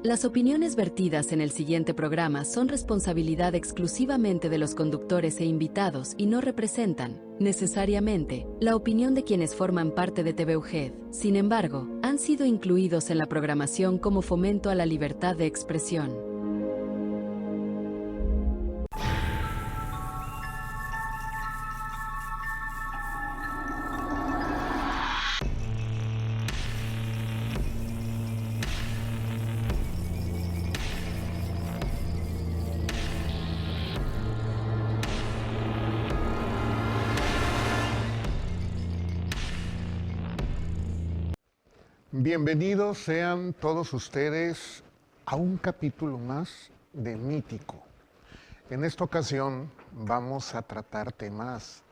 Las opiniones vertidas en el siguiente programa son responsabilidad exclusivamente de los conductores e invitados y no representan, necesariamente, la opinión de quienes forman parte de TV UGED. Sin embargo, han sido incluidos en la programación como fomento a la libertad de expresión. Bienvenidos sean todos ustedes a un capítulo más de Mítico. En esta ocasión vamos a tratar temas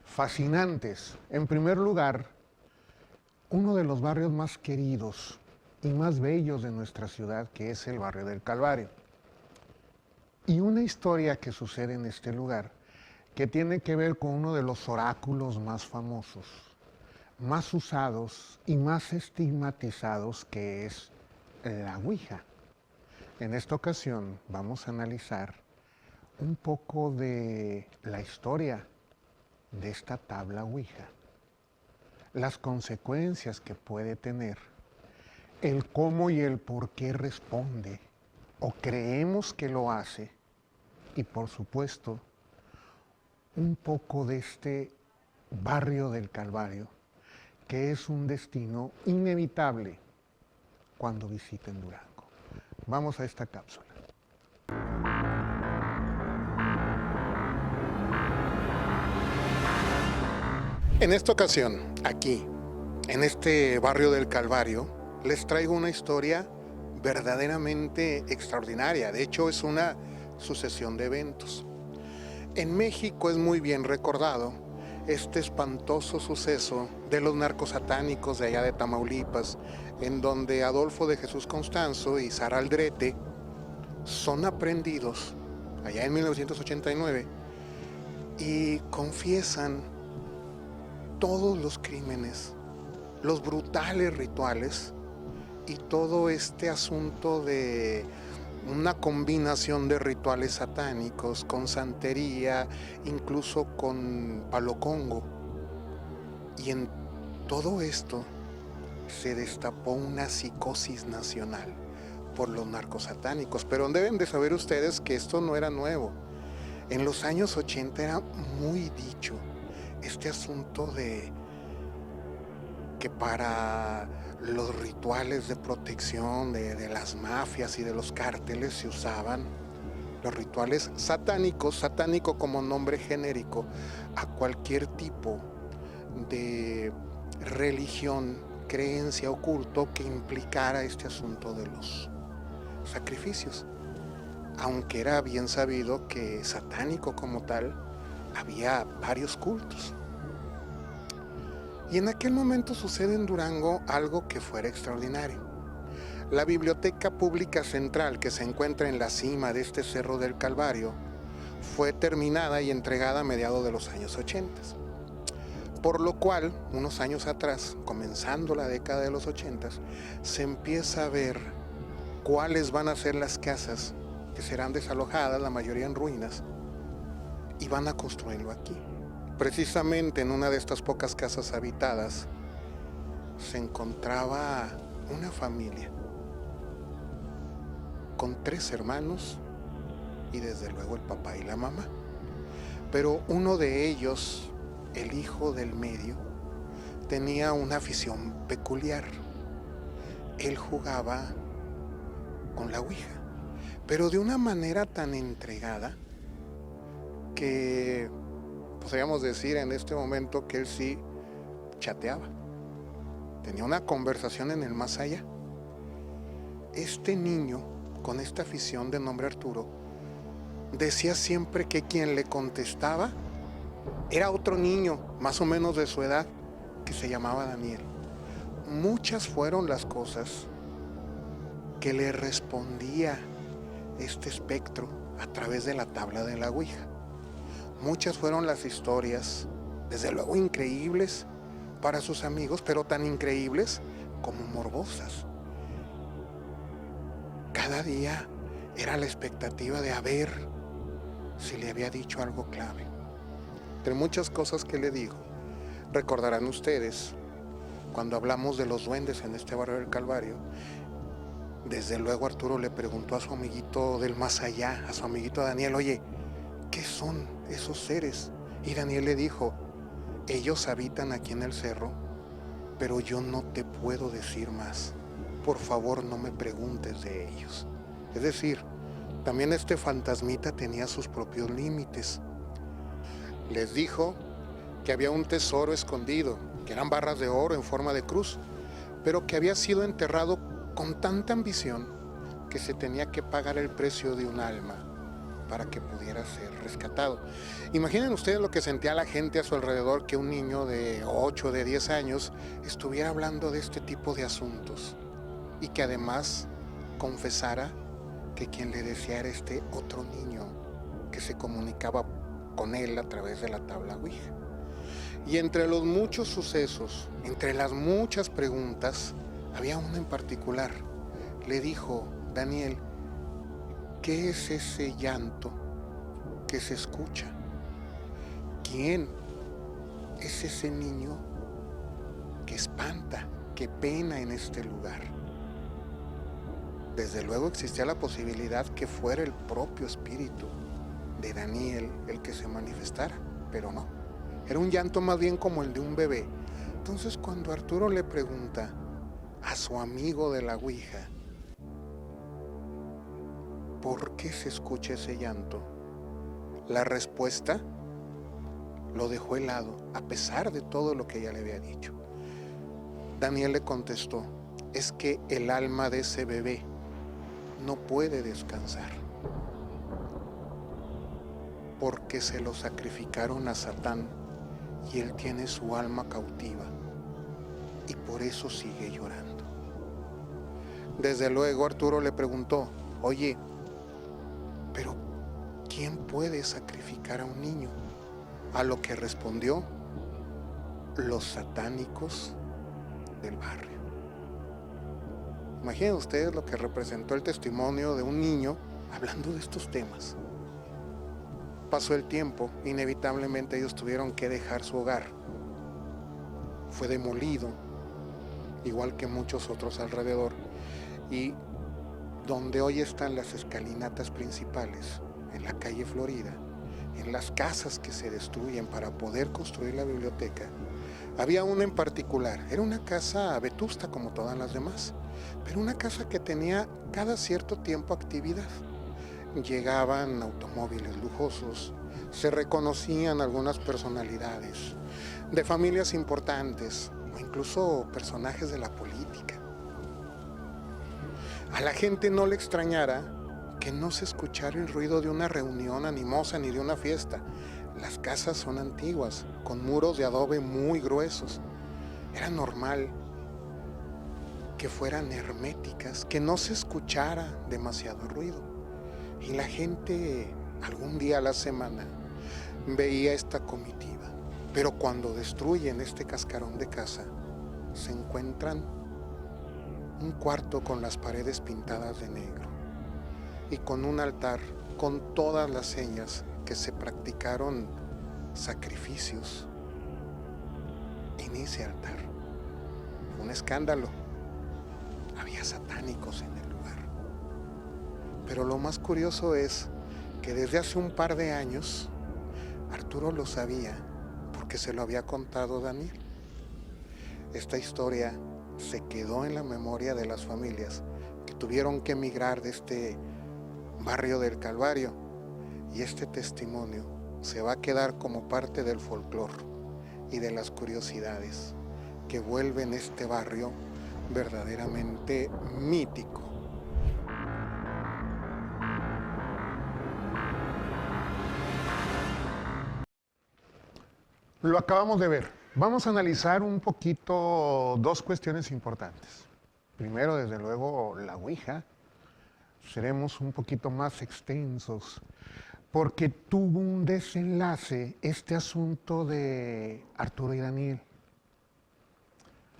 fascinantes. En primer lugar, uno de los barrios más queridos y más bellos de nuestra ciudad, que es el barrio del Calvario. Y una historia que sucede en este lugar que tiene que ver con uno de los oráculos más famosos, más usados y más estigmatizados, que es la Ouija. En esta ocasión vamos a analizar un poco de la historia de esta tabla Ouija, las consecuencias que puede tener, el cómo y el por qué responde o creemos que lo hace, y por supuesto un poco de este barrio del Calvario, que es un destino inevitable cuando visiten Durango. Vamos a esta cápsula. En esta ocasión, aquí, en este barrio del Calvario, les traigo una historia verdaderamente extraordinaria. De hecho, es una sucesión de eventos. En México es muy bien recordado este espantoso suceso de los narcosatánicos de allá de Tamaulipas, en donde Adolfo de Jesús Constanzo y Sara Aldrete son aprehendidos allá en 1989 y confiesan todos los crímenes, los brutales rituales y todo este asunto de una combinación de rituales satánicos con santería, incluso con palo congo. Y en todo esto se destapó una psicosis nacional por los narcosatánicos. Pero deben de saber ustedes que esto no era nuevo. En los años 80 era muy dicho este asunto de que para los rituales de protección de las mafias y de los cárteles se usaban los rituales satánicos, satánico como nombre genérico a cualquier tipo de religión, creencia o culto que implicara este asunto de los sacrificios. Aunque era bien sabido que satánico como tal había varios cultos. Y en aquel momento sucede en Durango algo que fuera extraordinario. La Biblioteca Pública Central, que se encuentra en la cima de este Cerro del Calvario, fue terminada y entregada a mediados de los años 80. Por lo cual, unos años atrás, comenzando la década de los 80, se empieza a ver cuáles van a ser las casas que serán desalojadas, la mayoría en ruinas, y van a construirlo aquí. Precisamente en una de estas pocas casas habitadas se encontraba una familia con 3 hermanos y desde luego el papá y la mamá. Pero uno de ellos, el hijo del medio, tenía una afición peculiar. Él jugaba con la Ouija, pero de una manera tan entregada que podríamos decir en este momento que él sí chateaba. Tenía una conversación en el más allá. Este niño, con esta afición de nombre Arturo, decía siempre que quien le contestaba era otro niño, más o menos de su edad, que se llamaba Daniel. Muchas fueron las cosas que le respondía este espectro a través de la tabla de la Ouija. Muchas fueron las historias, desde luego increíbles para sus amigos, pero tan increíbles como morbosas. Cada día era la expectativa de a ver si le había dicho algo clave. Entre muchas cosas que le dijo, recordarán ustedes, cuando hablamos de los duendes en este barrio del Calvario, desde luego Arturo le preguntó a su amiguito del más allá, a su amiguito Daniel, oye, ¿qué son esos seres? Y Daniel le dijo, ellos habitan aquí en el cerro, pero yo no te puedo decir más. Por favor, no me preguntes de ellos. Es decir, también este fantasmita tenía sus propios límites. Les dijo que había un tesoro escondido, que eran barras de oro en forma de cruz, pero que había sido enterrado con tanta ambición que se tenía que pagar el precio de un alma para que pudiera ser rescatado. Imaginen ustedes lo que sentía la gente a su alrededor, que un niño de 8, de 10 años estuviera hablando de este tipo de asuntos y que además confesara que quien le decía era este otro niño que se comunicaba con él a través de la tabla Ouija. Y entre los muchos sucesos, entre las muchas preguntas, había una en particular. Le dijo, Daniel, ¿qué es ese llanto que se escucha? ¿Quién es ese niño que espanta, que pena en este lugar? Desde luego existía la posibilidad que fuera el propio espíritu de Daniel el que se manifestara, pero no. Era un llanto más bien como el de un bebé. Entonces cuando Arturo le pregunta a su amigo de la Ouija, ¿por qué se escucha ese llanto? La respuesta lo dejó helado, a pesar de todo lo que ella le había dicho. Daniel le contestó, es que el alma de ese bebé no puede descansar, porque se lo sacrificaron a Satán y él tiene su alma cautiva y por eso sigue llorando. Desde luego Arturo le preguntó, oye, pero ¿quién puede sacrificar a un niño? A lo que respondió, los satánicos del barrio. Imaginen ustedes lo que representó el testimonio de un niño hablando de estos temas. Pasó el tiempo, inevitablemente ellos tuvieron que dejar su hogar. Fue demolido, igual que muchos otros alrededor, y donde hoy están las escalinatas principales, en la calle Florida, en las casas que se destruyen para poder construir la biblioteca, había una en particular. Era una casa vetusta como todas las demás, pero una casa que tenía cada cierto tiempo actividad. Llegaban automóviles lujosos, se reconocían algunas personalidades de familias importantes o incluso personajes de la política. A la gente no le extrañara que no se escuchara el ruido de una reunión animosa ni de una fiesta. Las casas son antiguas, con muros de adobe muy gruesos. Era normal que fueran herméticas, que no se escuchara demasiado ruido. Y la gente algún día a la semana veía esta comitiva. Pero cuando destruyen este cascarón de casa, se encuentran un cuarto con las paredes pintadas de negro y con un altar con todas las señas que se practicaron sacrificios en ese altar. Un escándalo. Había satánicos en el lugar. Pero lo más curioso es que desde hace un par de años Arturo lo sabía porque se lo había contado Daniel. Esta historia se quedó en la memoria de las familias que tuvieron que emigrar de este barrio del Calvario, y este testimonio se va a quedar como parte del folclore y de las curiosidades que vuelven este barrio verdaderamente mítico. Lo acabamos de ver. Vamos a analizar un poquito dos cuestiones importantes. Primero, desde luego, la Ouija. Seremos un poquito más extensos porque tuvo un desenlace este asunto de Arturo y Daniel.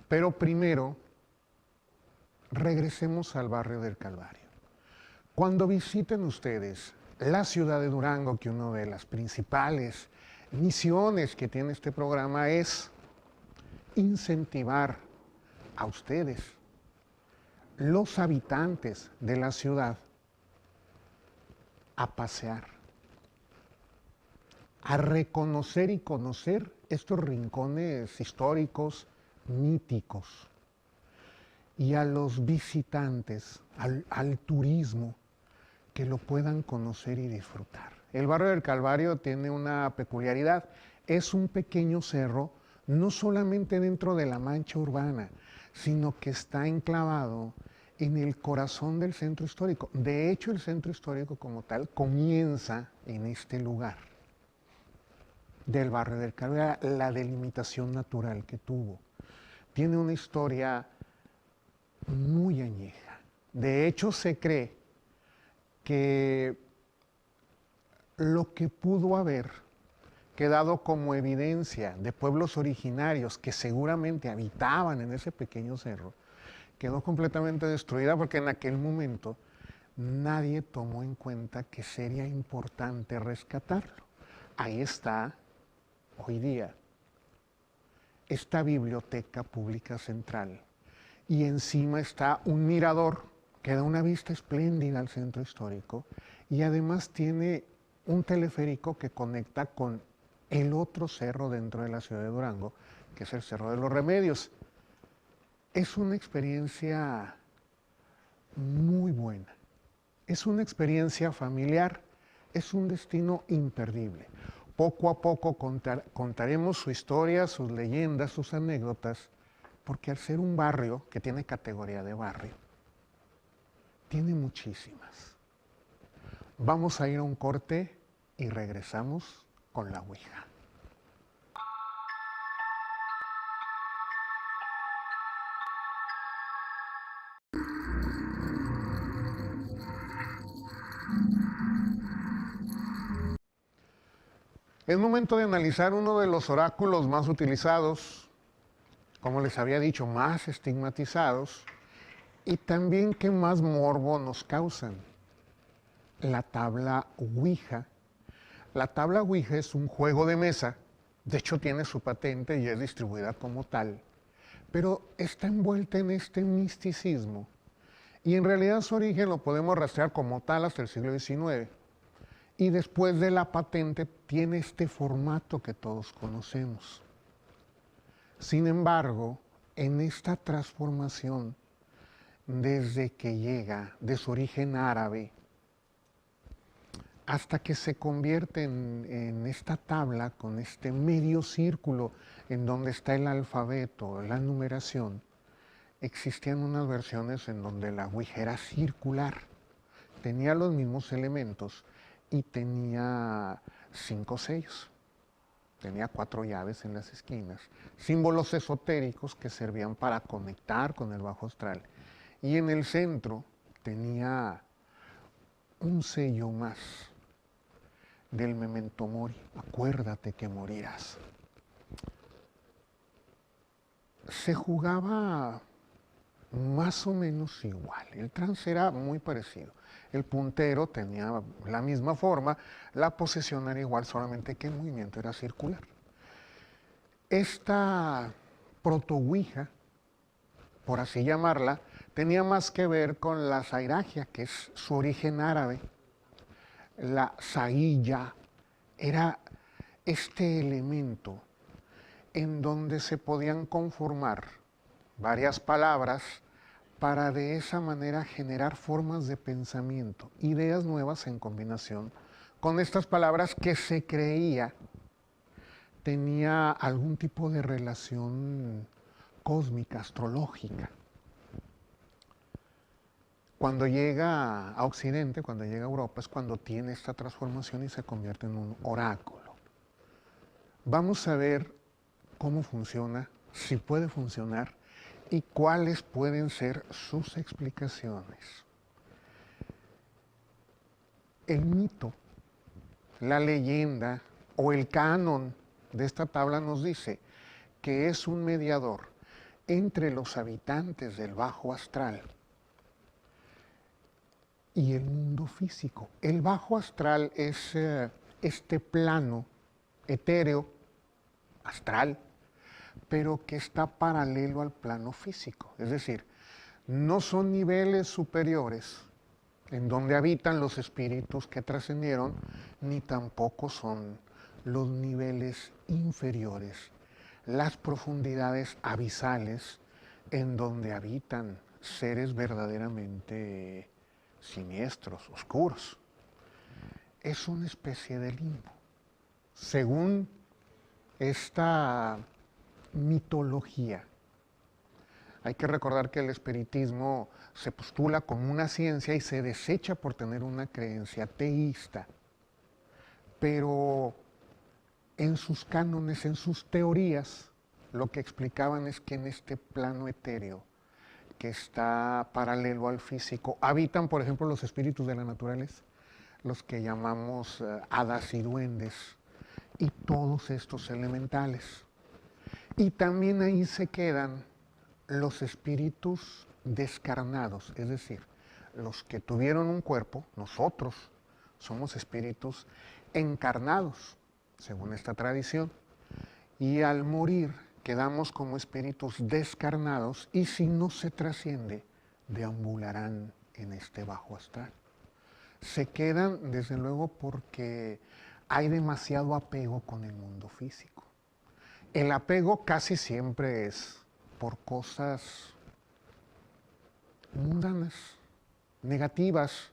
Pero primero, regresemos al barrio del Calvario. Cuando visiten ustedes la ciudad de Durango, que una de las principales misiones que tiene este programa es incentivar a ustedes, los habitantes de la ciudad, a pasear, a reconocer y conocer estos rincones históricos, míticos, y a los visitantes, al turismo, que lo puedan conocer y disfrutar. El barrio del Calvario tiene una peculiaridad, es un pequeño cerro, no solamente dentro de la mancha urbana, sino que está enclavado en el corazón del centro histórico. De hecho, el centro histórico como tal comienza en este lugar del barrio del Calvario, la delimitación natural que tuvo. Tiene una historia muy añeja. De hecho, se cree que lo que pudo haber quedado como evidencia de pueblos originarios que seguramente habitaban en ese pequeño cerro, quedó completamente destruida porque en aquel momento nadie tomó en cuenta que sería importante rescatarlo. Ahí está, hoy día, esta biblioteca pública central y encima está un mirador que da una vista espléndida al centro histórico y además tiene un teleférico que conecta con el otro cerro dentro de la ciudad de Durango, que es el Cerro de los Remedios. Es una experiencia muy buena, es una experiencia familiar, es un destino imperdible. Poco a poco contaremos su historia, sus leyendas, sus anécdotas, porque al ser un barrio que tiene categoría de barrio, tiene muchísimas. Vamos a ir a un corte y regresamos con la Ouija. Es momento de analizar uno de los oráculos más utilizados, como les había dicho, más estigmatizados, y también que más morbo nos causan, la tabla Ouija. La tabla Ouija es un juego de mesa, de hecho tiene su patente y es distribuida como tal, pero está envuelta en este misticismo, y en realidad su origen lo podemos rastrear como tal hasta el siglo XIX. Y después de la patente tiene este formato que todos conocemos. Sin embargo, en esta transformación, desde que llega de su origen árabe, hasta que se convierte en esta tabla con este medio círculo en donde está el alfabeto, la numeración, existían unas versiones en donde la Ouija era circular, tenía los mismos elementos, y tenía 5 sellos, tenía 4 llaves en las esquinas, símbolos esotéricos que servían para conectar con el bajo astral. Y en el centro tenía un sello más del memento mori, acuérdate que morirás. Se jugaba más o menos igual, el trance era muy parecido. El puntero tenía la misma forma, la posesión era igual, solamente que el movimiento era circular. Esta proto-Ouija, por así llamarla, tenía más que ver con la zairagia, que es su origen árabe. La zailla era este elemento en donde se podían conformar varias palabras para de esa manera generar formas de pensamiento, ideas nuevas en combinación con estas palabras que se creía tenía algún tipo de relación cósmica, astrológica. Cuando llega a Occidente, cuando llega a Europa, es cuando tiene esta transformación y se convierte en un oráculo. Vamos a ver cómo funciona, si puede funcionar, y cuáles pueden ser sus explicaciones. El mito, la leyenda o el canon de esta tabla nos dice que es un mediador entre los habitantes del bajo astral y el mundo físico. El bajo astral es este plano etéreo, astral, pero que está paralelo al plano físico. Es decir, no son niveles superiores en donde habitan los espíritus que trascendieron, ni tampoco son los niveles inferiores, las profundidades abisales en donde habitan seres verdaderamente siniestros, oscuros. Es una especie de limbo. Según esta mitología, hay que recordar que el espiritismo se postula como una ciencia y se desecha por tener una creencia teísta, pero en sus cánones, en sus teorías, lo que explicaban es que en este plano etéreo, que está paralelo al físico, habitan, por ejemplo, los espíritus de la naturaleza, los que llamamos hadas y duendes, y todos estos elementales. Y también ahí se quedan los espíritus descarnados, es decir, los que tuvieron un cuerpo. Nosotros somos espíritus encarnados, según esta tradición, y al morir quedamos como espíritus descarnados y si no se trasciende, deambularán en este bajo astral. Se quedan, desde luego, porque hay demasiado apego con el mundo físico. El apego casi siempre es por cosas mundanas, negativas,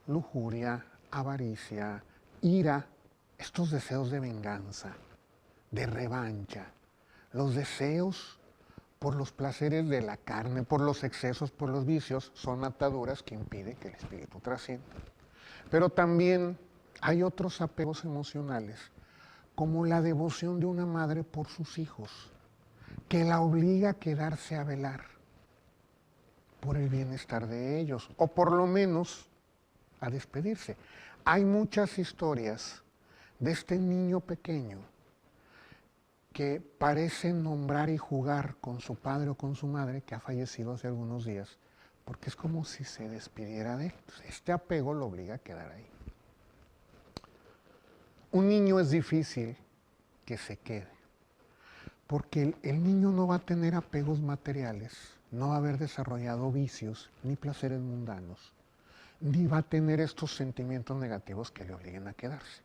lujuria, avaricia, ira, estos deseos de venganza, de revancha, los deseos por los placeres de la carne, por los excesos, por los vicios, son ataduras que impiden que el espíritu trascienda. Pero también hay otros apegos emocionales, como la devoción de una madre por sus hijos, que la obliga a quedarse a velar por el bienestar de ellos, o por lo menos a despedirse. Hay muchas historias de este niño pequeño que parece nombrar y jugar con su padre o con su madre, que ha fallecido hace algunos días, porque es como si se despidiera de él. Este apego lo obliga a quedar ahí. Un niño es difícil que se quede, porque el niño no va a tener apegos materiales, no va a haber desarrollado vicios ni placeres mundanos, ni va a tener estos sentimientos negativos que le obliguen a quedarse.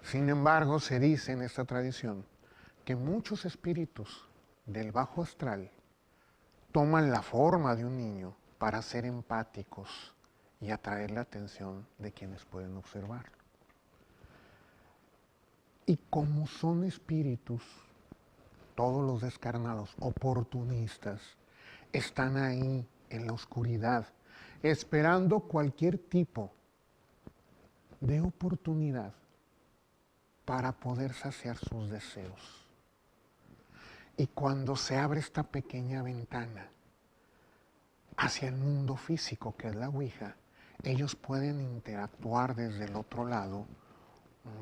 Sin embargo, se dice en esta tradición que muchos espíritus del bajo astral toman la forma de un niño para ser empáticos y atraer la atención de quienes pueden observarlo. Y como son espíritus, todos los descarnados, oportunistas, están ahí en la oscuridad, esperando cualquier tipo de oportunidad para poder saciar sus deseos. Y cuando se abre esta pequeña ventana hacia el mundo físico, que es la Ouija, ellos pueden interactuar desde el otro lado,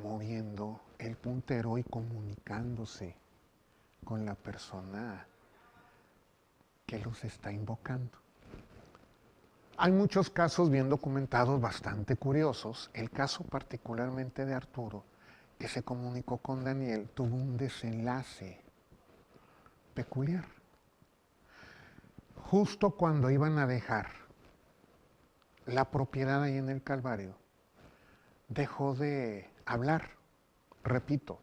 moviendo el puntero y comunicándose con la persona que los está invocando. Hay muchos casos bien documentados bastante curiosos. El caso particularmente de Arturo, que se comunicó con Daniel, tuvo un desenlace peculiar. Justo cuando iban a dejar la propiedad ahí en el Calvario, dejó de hablar. Repito,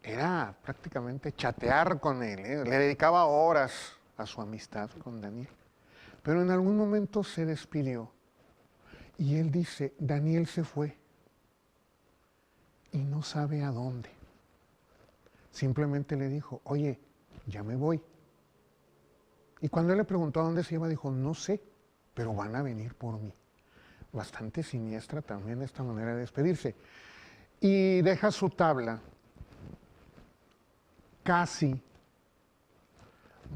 era prácticamente chatear con él, le dedicaba horas a su amistad con Daniel. Pero en algún momento se despidió y él dice, Daniel se fue y no sabe a dónde. Simplemente le dijo, oye, ya me voy. Y cuando él le preguntó a dónde se iba, dijo, no sé, pero van a venir por mí. Bastante siniestra también esta manera de despedirse. Y deja su tabla casi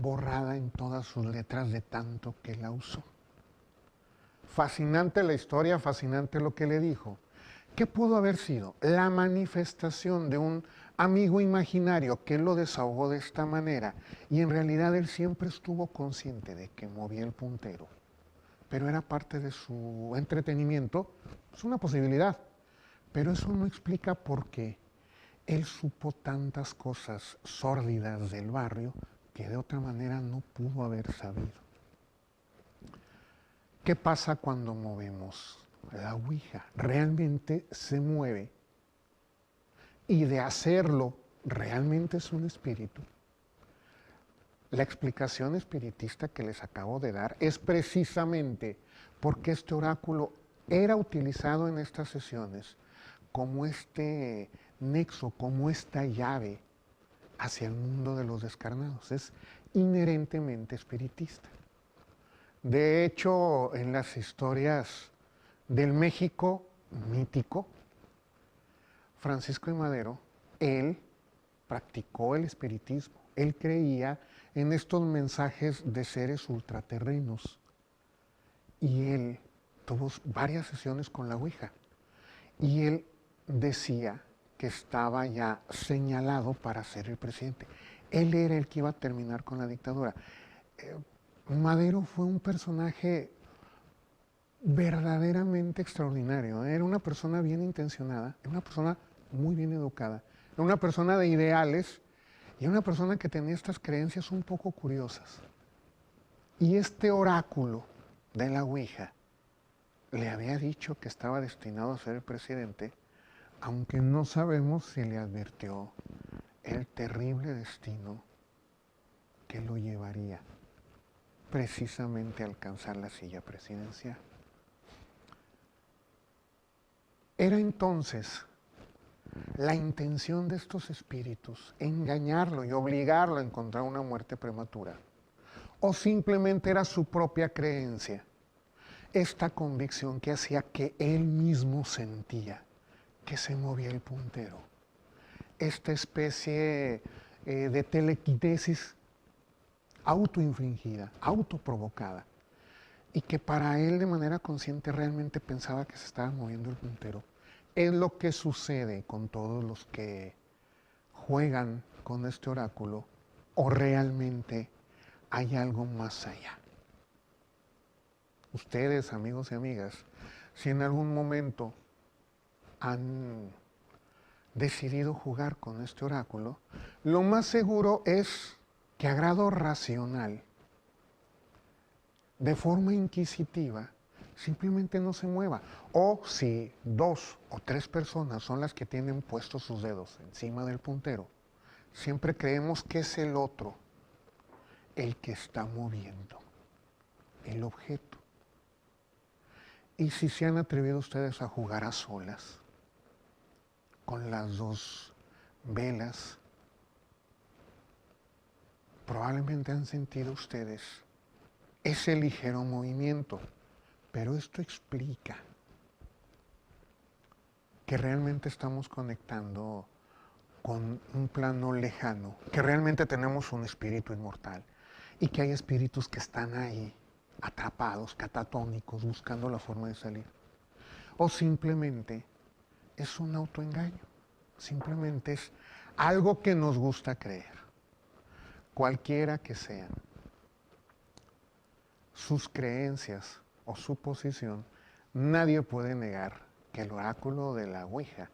borrada en todas sus letras de tanto que la usó. Fascinante la historia, fascinante lo que le dijo. ¿Qué pudo haber sido? La manifestación de un amigo imaginario que lo desahogó de esta manera, y en realidad él siempre estuvo consciente de que movía el puntero pero era parte de su entretenimiento. Es una posibilidad, pero eso no explica por qué él supo tantas cosas sórdidas del barrio que de otra manera no pudo haber sabido. ¿Qué pasa cuando movemos la ouija? Realmente se mueve, y de hacerlo realmente es un espíritu. La explicación espiritista que les acabo de dar es precisamente porque este oráculo era utilizado en estas sesiones como este nexo, como esta llave hacia el mundo de los descarnados. Es inherentemente espiritista. De hecho, en las historias del México mítico, Francisco I. Madero, él practicó el espiritismo. Él creía en estos mensajes de seres ultraterrenos. Y él tuvo varias sesiones con la ouija. Y él decía que estaba ya señalado para ser el presidente. Él era el que iba a terminar con la dictadura. Madero fue un personaje verdaderamente extraordinario. Era una persona bien intencionada, era una persona muy bien educada, era una persona de ideales y una persona que tenía estas creencias un poco curiosas. Y este oráculo de la ouija le había dicho que estaba destinado a ser el presidente, aunque no sabemos si le advirtió el terrible destino que lo llevaría precisamente a alcanzar la silla presidencial. Era entonces la intención de estos espíritus engañarlo y obligarlo a encontrar una muerte prematura, o simplemente era su propia creencia, esta convicción que hacía que él mismo sentía que se movía el puntero, esta especie de telequinesis autoinfligida, autoprovocada, y que para él de manera consciente realmente pensaba que se estaba moviendo el puntero. Es lo que sucede con todos los que juegan con este oráculo, o realmente hay algo más allá. Ustedes, amigos y amigas, si en algún momento han decidido jugar con este oráculo, lo más seguro es que a grado racional, de forma inquisitiva, simplemente no se mueva. O si 2 o 3 personas son las que tienen puestos sus dedos encima del puntero, siempre creemos que es el otro el que está moviendo el objeto. Y si se han atrevido ustedes a jugar a solas, con las 2 velas, probablemente han sentido ustedes ese ligero movimiento, pero esto explica que realmente estamos conectando con un plano lejano, que realmente tenemos un espíritu inmortal y que hay espíritus que están ahí, atrapados, catatónicos, buscando la forma de salir. O simplemente es un autoengaño, simplemente es algo que nos gusta creer, cualquiera que sean sus creencias o su posición, nadie puede negar que el oráculo de la ouija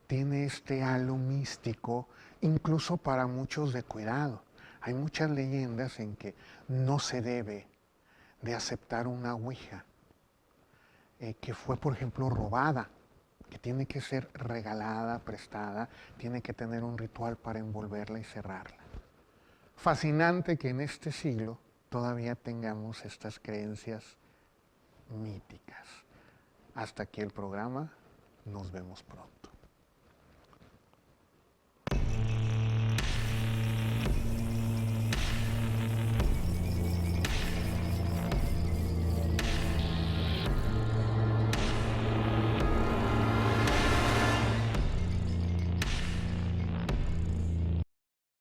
tiene este halo místico, incluso para muchos de cuidado. Hay muchas leyendas en que no se debe de aceptar una ouija que fue, por ejemplo, robada, que tiene que ser regalada, prestada, tiene que tener un ritual para envolverla y cerrarla. Fascinante que en este siglo todavía tengamos estas creencias míticas. Hasta aquí el programa, nos vemos pronto.